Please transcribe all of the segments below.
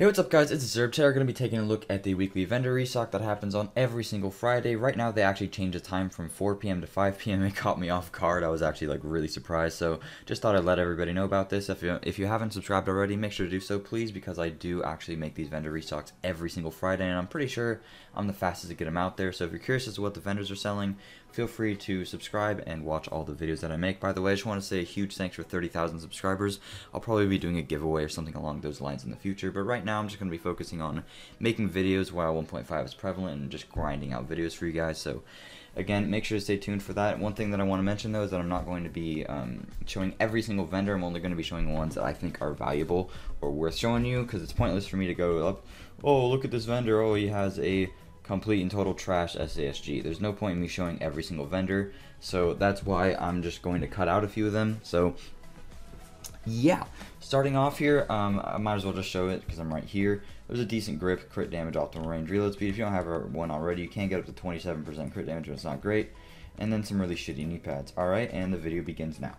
Hey, what's up guys, it's Zerb. Today we're going to be taking a look at the weekly vendor restock that happens on every single Friday. Right now they actually changed the time from 4 p.m. to 5 p.m. It caught me off guard. I was actually like really surprised, so just thought I'd let everybody know about this. If you haven't subscribed already, make sure to do so please, because I do actually make these vendor restocks every single Friday, and I'm pretty sure I'm the fastest to get them out there. So if you're curious as to what the vendors are selling, feel free to subscribe and watch all the videos that I make. By the way, I just want to say a huge thanks for 30,000 subscribers. I'll probably be doing a giveaway or something along those lines in the future, but right now I'm just going to be focusing on making videos while 1.5 is prevalent and just grinding out videos for you guys. So again, make sure to stay tuned for that. One thing that I want to mention though is that I'm not going to be showing every single vendor. I'm only going to be showing ones that I think are valuable or worth showing you, because it's pointless for me to go up, oh look at this vendor, oh he has a complete and total trash SASG. There's no point in me showing every single vendor, so that's why I'm just going to cut out a few of them. So yeah, starting off here, I might as well just show it because I'm right here. There's a decent grip, crit damage, optimal range, reload speed. If you don't have one already, you can get up to 27% crit damage, but it's not great. And then some really shitty knee pads. Alright, and the video begins now.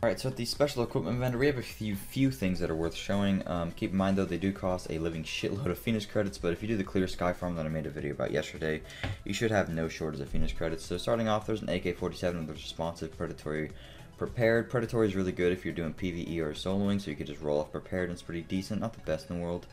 Alright, so at the special equipment vendor, we have a few things that are worth showing. Keep in mind though, they do cost a living shitload of Phoenix credits, but if you do the clear sky farm that I made a video about yesterday, you should have no shortage of Phoenix credits. So starting off, there's an AK-47 with responsive predatory prepared. Predatory is really good if you're doing PvE or soloing, so you could just roll off prepared and it's pretty decent, not the best in the world.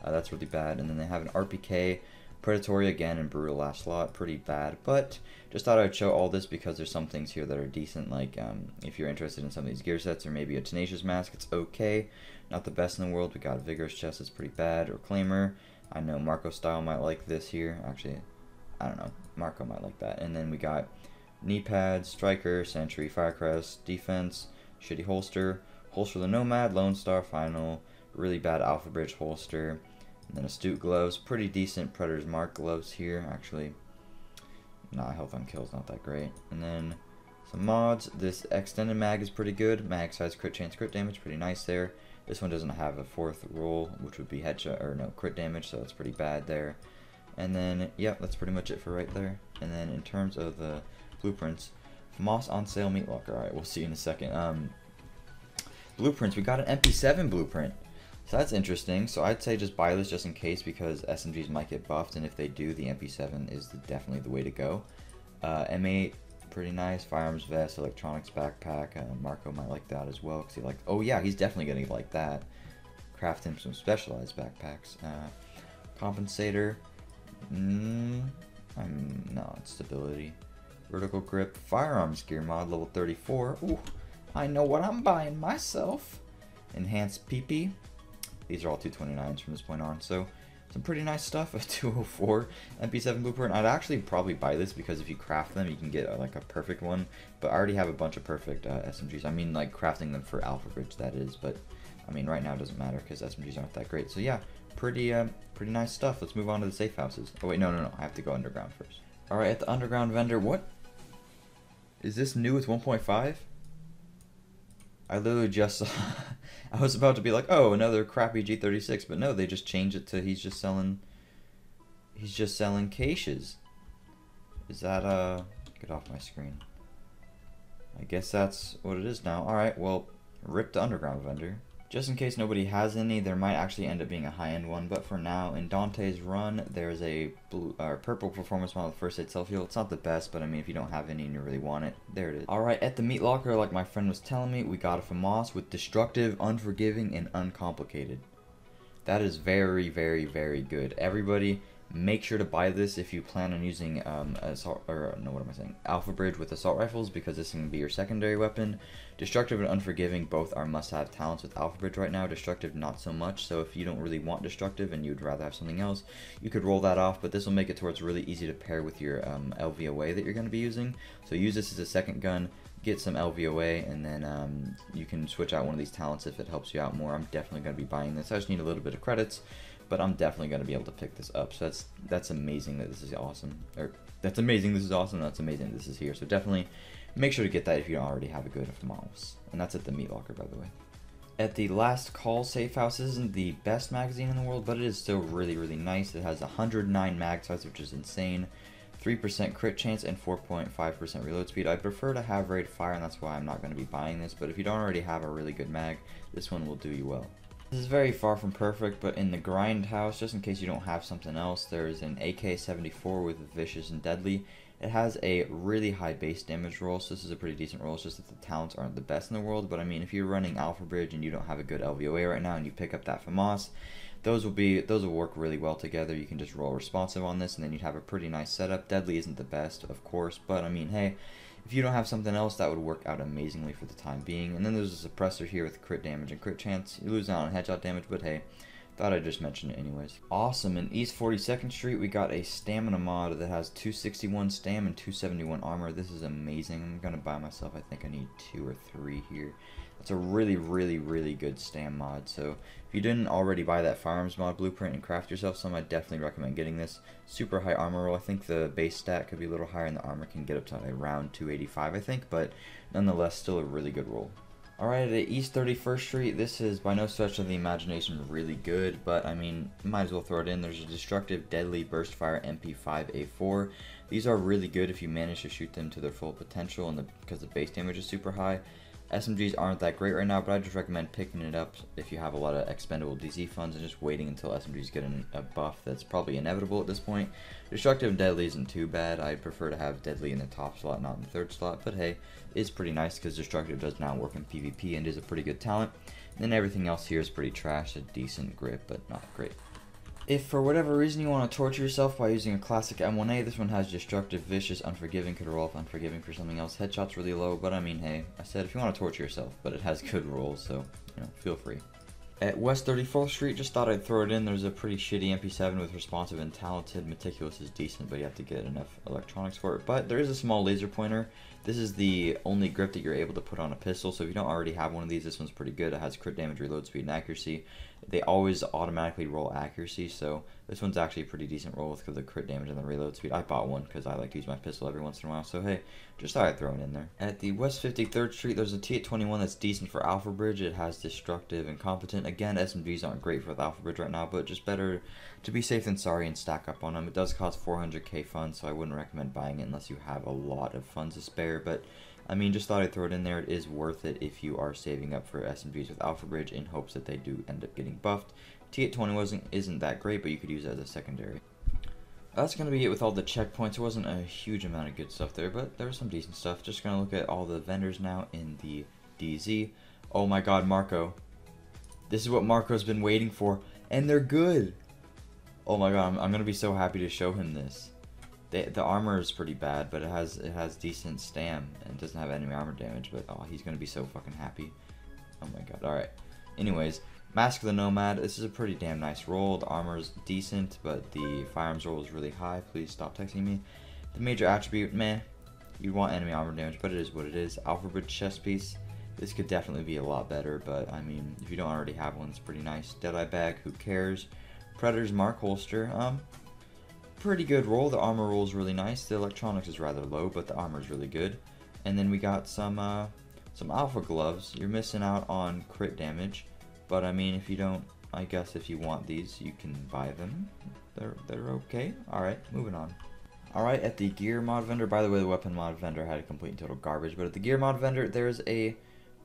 That's really bad. And then they have an RPK, predatory again, and brutal last slot, pretty bad, but just thought I'd show all this because there's some things here that are decent, like if you're interested in some of these gear sets, or maybe a tenacious mask, it's okay, not the best in the world. We got vigorous chest, it's pretty bad, or claimer. I know Marco style might like this here, actually I don't know, Marco might like that. And then we got knee pads, striker, sentry, firecrest, defense, shitty holster, holster the nomad, lone star, final, really bad alpha bridge holster. And then astute gloves, pretty decent predator's mark gloves here, actually. Nah, health on kills not that great. And then some mods. This extended mag is pretty good. Mag size, crit chance, crit damage, pretty nice there. This one doesn't have a fourth roll, which would be headshot or no crit damage, so that's pretty bad there. And then yeah, that's pretty much it for right there. And then in terms of the blueprints, Famas on sale meat locker. Alright, we'll see you in a second. Blueprints, we got an MP7 blueprint. So that's interesting. So I'd say just buy this just in case, because SMGs might get buffed, and if they do, the MP7 is definitely the way to go. M8, pretty nice. Firearms vest, electronics backpack. Marco might like that as well, because he liked. Oh yeah, he's definitely gonna like that. Craft him some specialized backpacks. Compensator. No, it's stability. Vertical grip. Firearms gear mod level 34. Ooh, I know what I'm buying myself. Enhanced PP. These are all 229s from this point on, so some pretty nice stuff. A 204 MP7 blueprint. I'd actually probably buy this, because if you craft them, you can get like a perfect one. But I already have a bunch of perfect SMGs. I mean, like crafting them for Alpha Bridge, that is. But I mean, right now it doesn't matter because SMGs aren't that great. So yeah, pretty nice stuff. Let's move on to the safe houses. Oh wait, no. I have to go underground first. All right, at the underground vendor, what is this new with 1.5? I literally just saw, I was about to be like, oh, another crappy G36, but no, they just changed it to he's just selling caches. Is that, get off my screen. I guess that's what it is now. Alright, well, rip the underground vendor. Just in case nobody has any, there might actually end up being a high-end one, but for now, in Dante's run, there's a purple performance model with first aid self-heal. It's not the best, but I mean, if you don't have any and you really want it, there it is. Alright, at the meat locker, like my friend was telling me, we got a Famas with destructive, unforgiving, and uncomplicated. That is very, very, very good. Everybody, make sure to buy this if you plan on using Alpha Bridge with assault rifles, because this can be your secondary weapon. Destructive and unforgiving both are must-have talents with Alpha Bridge right now. Destructive not so much, so if you don't really want destructive and you'd rather have something else, you could roll that off, but this will make it to where it's really easy to pair with your LVOA that you're going to be using. So use this as a second gun, get some LVOA, and then you can switch out one of these talents if it helps you out more. I'm definitely going to be buying this. I just need a little bit of credits, but I'm definitely going to be able to pick this up. So that's amazing that this is awesome. Or that's amazing this is awesome. That's amazing this is here. So definitely make sure to get that if you don't already have a good Famas. And that's at the meat locker, by the way. At the last call safe house, isn't the best magazine in the world, but it is still really, really nice. It has 109 mag size, which is insane. 3% crit chance and 4.5% reload speed. I prefer to have raid fire, and that's why I'm not going to be buying this, but if you don't already have a really good mag, this one will do you well. This is very far from perfect, but in the grind house, just in case you don't have something else, there's an AK-74 with Vicious and Deadly. It has a really high base damage roll, so this is a pretty decent roll. It's just that the talents aren't the best in the world, but I mean, if you're running Alpha Bridge and you don't have a good LVOA right now and you pick up that Famas, those will work really well together. You can just roll responsive on this, and then you'd have a pretty nice setup. Deadly isn't the best, of course, but I mean, hey, if you don't have something else, that would work out amazingly for the time being. And then there's a suppressor here with crit damage and crit chance. You lose out on headshot damage, but hey, thought I'd just mention it anyways. Awesome, in East 42nd Street, we got a stamina mod that has 261 stam and 271 armor. This is amazing. I'm gonna buy myself, I think I need 2 or 3 here. That's a really, really, really good stam mod. So if you didn't already buy that firearms mod blueprint and craft yourself some, I definitely recommend getting this. Super high armor roll. I think the base stat could be a little higher and the armor can get up to around 285, I think, but nonetheless, still a really good roll. Alright, at East 31st Street, this is by no stretch of the imagination really good, but I mean, might as well throw it in. There's a Destructive Deadly Burst Fire MP5A4. These are really good if you manage to shoot them to their full potential, and because the base damage is super high. SMGs aren't that great right now, but I just recommend picking it up if you have a lot of expendable DZ funds and just waiting until SMGs get a buff that's probably inevitable at this point. Destructive and Deadly isn't too bad. I prefer to have Deadly in the top slot, not in the third slot, but hey, it's pretty nice because Destructive does now work in PvP and is a pretty good talent. And then everything else here is pretty trash, a decent grip, but not great. If for whatever reason you want to torture yourself by using a classic M1A, this one has Destructive, Vicious, Unforgiving, could roll off Unforgiving for something else. Headshot's really low, but I mean, hey, I said if you want to torture yourself, but it has good rolls, so, you know, feel free. At West 34th Street, just thought I'd throw it in. There's a pretty shitty MP7 with Responsive and Talented. Meticulous is decent, but you have to get enough electronics for it. But there is a small laser pointer. This is the only grip that you're able to put on a pistol, so if you don't already have one of these, this one's pretty good. It has crit damage, reload speed, and accuracy. They always automatically roll accuracy, so this one's actually a pretty decent roll with the crit damage and the reload speed. I bought one because I like to use my pistol every once in a while, so hey, just thought I'd throw it in there. At the West 53rd Street, there's a T-21 that's decent for Alpha Bridge. It has Destructive and Competent. Again, SMGs aren't great for the Alpha Bridge right now, but just better to be safe than sorry and stack up on them. It does cost 400k funds, so I wouldn't recommend buying it unless you have a lot of funds to spare, but I mean, just thought I'd throw it in there. It is worth it if you are saving up for SMGs with Alpha Bridge in hopes that they do end up getting buffed. T-820 isn't that great, but you could use it as a secondary. That's going to be it with all the checkpoints. There wasn't a huge amount of good stuff there, but there was some decent stuff. Just going to look at all the vendors now in the DZ. Oh my god, Marco. This is what Marco's been waiting for, and they're good. Oh my god, I'm going to be so happy to show him this. The armor is pretty bad, but it has decent stam and it doesn't have enemy armor damage, but oh, he's going to be so fucking happy. Oh my god, alright. Anyways, Mask of the Nomad, this is a pretty damn nice roll. The armor's decent, but the firearms roll is really high. Please stop texting me. The major attribute, meh. You'd want enemy armor damage, but it is what it is. Alpha Bridge chest piece. This could definitely be a lot better, but I mean, if you don't already have one, it's pretty nice. Deadeye bag, who cares? Predator's Mark holster, pretty good roll. The armor roll is really nice. The electronics is rather low, but the armor is really good. And then we got some alpha gloves. You're missing out on crit damage, but I mean, if you don't, I guess if you want these, you can buy them. They're okay. All right, moving on. All right, at the gear mod vendor. By the way, the weapon mod vendor had a complete and total garbage, but at the gear mod vendor, there's a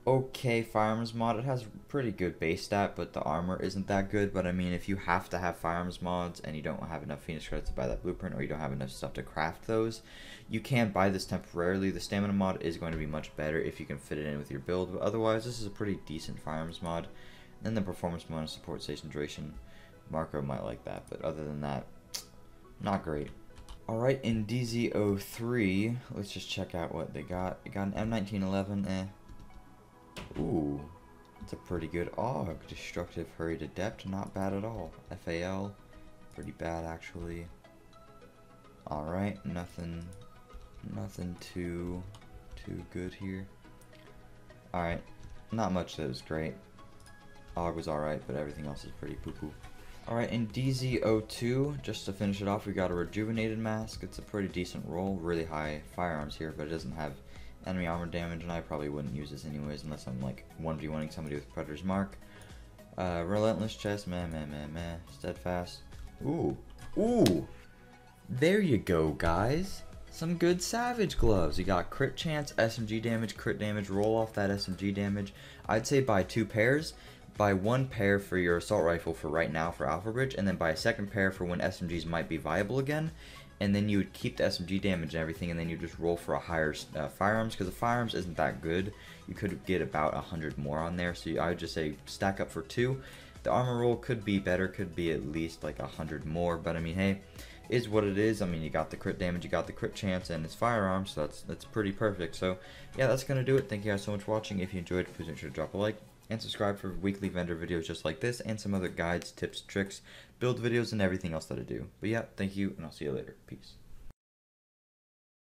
okay firearms mod. It has pretty good base stat, but the armor isn't that good. But I mean, if you have to have firearms mods and you don't have enough Phoenix credits to buy that blueprint, or you don't have enough stuff to craft those, you can buy this temporarily. The stamina mod is going to be much better if you can fit it in with your build, but otherwise this is a pretty decent firearms mod. Then the performance mod and support station duration, Marco might like that, but other than that, not great. Alright, in DZ03, let's just check out what they got. They got an M1911, Ooh, it's a pretty good AUG. Destructive, Hurried Adept, not bad at all. FAL, pretty bad actually. Alright, nothing too good here. Alright, not much that was great. AUG was alright, but everything else is pretty poo-poo. Alright, in DZ02, just to finish it off, we got a Rejuvenated Mask. It's a pretty decent roll, really high firearms here, but it doesn't have enemy armor damage, and I probably wouldn't use this anyways unless I'm like 1v1ing somebody with Predator's Mark. Relentless Chest, meh. Steadfast. Ooh. There you go, guys. Some good Savage gloves. You got crit chance, SMG damage, crit damage, roll off that SMG damage. I'd say buy 2 pairs. buy one pair for your assault rifle for right now for Alpha Bridge, and then buy a second pair for when SMGs might be viable again, and then you would keep the SMG damage and everything, and then you just roll for a higher firearms, because the firearms isn't that good. You could get about 100 more on there, so I would just say stack up for 2. The armor roll could be better, could be at least like 100 more, but I mean, hey, is what it is. I mean, you got the crit damage, you got the crit chance, and it's firearms, so that's pretty perfect. So yeah, that's gonna do it. Thank you guys so much for watching. If you enjoyed, please make sure to drop a like and subscribe for weekly vendor videos just like this, and some other guides, tips, tricks, build videos, and everything else that I do. But yeah, thank you, and I'll see you later. Peace.